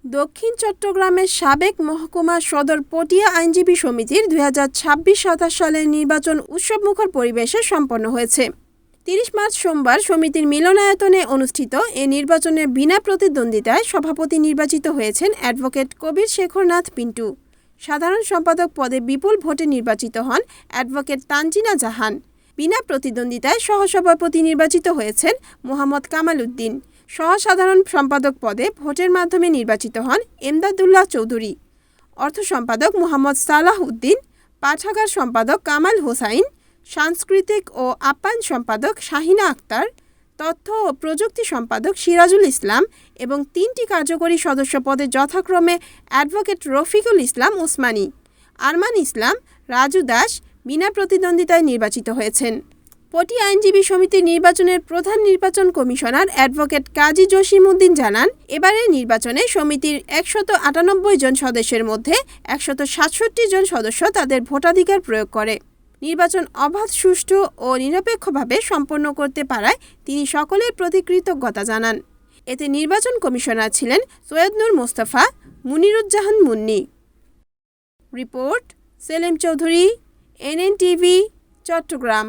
দক্ষিণ চট্টগ্রামের সাবেক মহকুমা সদর পটিয়া আইনজীবী সমিতির ২০২৬-২৭ সালের নির্বাচন উৎসবমুখর পরিবেশে সম্পন্ন হয়েছে। ৩০ মার্চ সোমবার সমিতির মিলনায়তনে অনুষ্ঠিত এ নির্বাচনে বিনা প্রতিদ্বন্দ্বিতায় সভাপতি নির্বাচিত হয়েছেন অ্যাডভোকেট কবির শেখরনাথ পিন্টু। সাধারণ সম্পাদক পদে বিপুল ভোটে নির্বাচিত হন অ্যাডভোকেট তানজিনা জাহান। বিনা প্রতিদ্বন্দ্বিতায় সহসভাপতি নির্বাচিত হয়েছেন মোহাম্মদ কামাল উদ্দিন। সহসাধারণ সম্পাদক পদে ভোটের মাধ্যমে নির্বাচিত হন এমদাদুল্লাহ চৌধুরী। অর্থ সম্পাদক মোহাম্মদ সালাহ উদ্দিন, পাঠাগার সম্পাদক কামাল হোসাইন, সাংস্কৃতিক ও আপ্যায়ন সম্পাদক শাহিনা আক্তার, তথ্য ও প্রযুক্তি সম্পাদক সিরাজুল ইসলাম এবং ৩টি কার্যকরী সদস্য পদে যথাক্রমে অ্যাডভোকেট রফিকুল ইসলাম ওসমানী, আরমান ইসলাম, রাজু দাস বিনা প্রতিদ্বন্দ্বিতায় নির্বাচিত হয়েছেন। পটিয়া আইনজীবী সমিতির নির্বাচনের প্রধান নির্বাচন কমিশনার অ্যাডভোকেট কাজী জসিম উদ্দিন জানান, এবারের নির্বাচনে সমিতির ১৯৮ জন সদস্যের মধ্যে ১৬৭ জন সদস্য তাদের ভোটাধিকার প্রয়োগ করে। নির্বাচন অবাধ, সুষ্ঠু ও নিরপেক্ষভাবে সম্পন্ন করতে পারায় তিনি সকলের প্রতি কৃতজ্ঞতা জানান। এতে নির্বাচন কমিশনার ছিলেন সৈয়দ নূর মোস্তফা, মুনিরুজ্জাহান মুন্নি। Report Selim Chowdhury, NNTV, Chittagong.